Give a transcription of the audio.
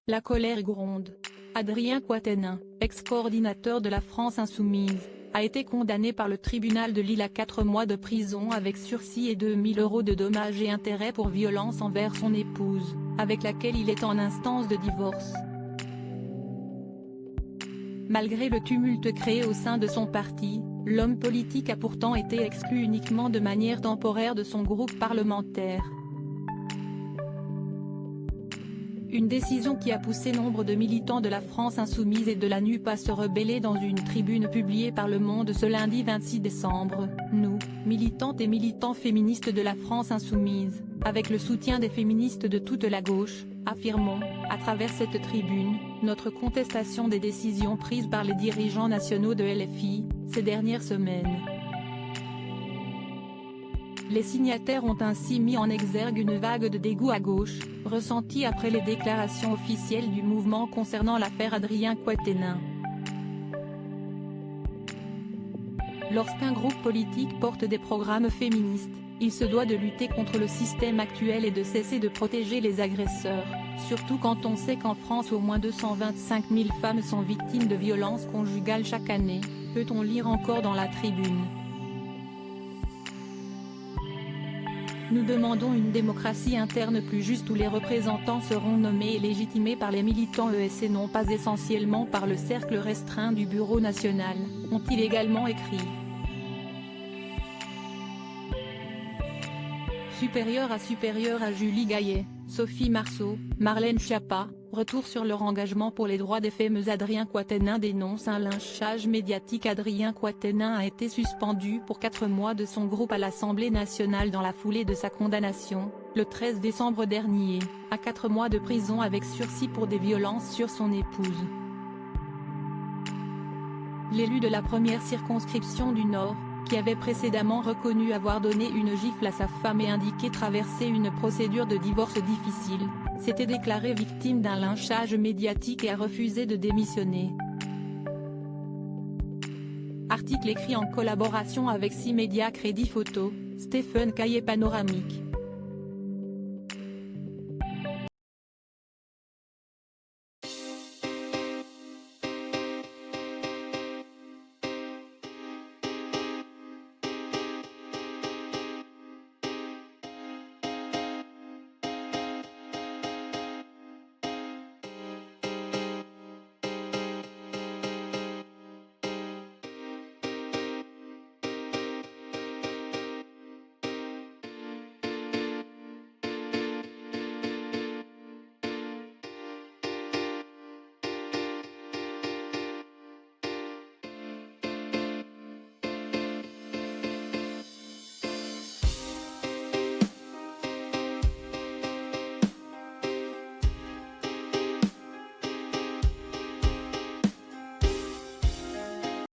La colère gronde. Adrien Quatennens, ex-coordinateur de la France Insoumise, a été condamné par le tribunal de Lille à 4 mois de prison avec sursis et 2 000 € de dommages et intérêts pour violence envers son épouse, avec laquelle il est en instance de divorce. Malgré le tumulte créé au sein de son parti, l'homme politique a pourtant été exclu uniquement de manière temporaire de son groupe parlementaire. Une décision qui a poussé nombre de militants de la France Insoumise et de la NUP à se rebeller. Dans une tribune publiée par Le Monde ce lundi 26 décembre, nous, militantes et militants féministes de la France Insoumise, avec le soutien des féministes de toute la gauche, affirmons, à travers cette tribune, notre contestation des décisions prises par les dirigeants nationaux de LFI, ces dernières semaines. Les signataires ont ainsi mis en exergue une vague de dégoût à gauche, ressentie après les déclarations officielles du mouvement concernant l'affaire Adrien Quatennens. Lorsqu'un groupe politique porte des programmes féministes, il se doit de lutter contre le système actuel et de cesser de protéger les agresseurs, surtout quand on sait qu'en France au moins 225 000 femmes sont victimes de violences conjugales chaque année, peut-on lire encore dans la tribune. Nous demandons une démocratie interne plus juste où les représentants seront nommés et légitimés par les militants ES et non pas essentiellement par le cercle restreint du Bureau national, ont-ils également écrit. Supérieur à Julie Gaillet, Sophie Marceau, Marlène Schiappa, retour sur leur engagement pour les droits des femmes. Adrien Quatennens dénonce un lynchage médiatique. Adrien Quatennens a été suspendu pour 4 mois de son groupe à l'Assemblée nationale dans la foulée de sa condamnation, le 13 décembre dernier, à 4 mois de prison avec sursis pour des violences sur son épouse. L'élu de la première circonscription du Nord, qui avait précédemment reconnu avoir donné une gifle à sa femme et indiqué traverser une procédure de divorce difficile, s'était déclaré victime d'un lynchage médiatique et a refusé de démissionner. Article écrit en collaboration avec 6 médias Crédit Photo, Stephen Caillé Panoramique.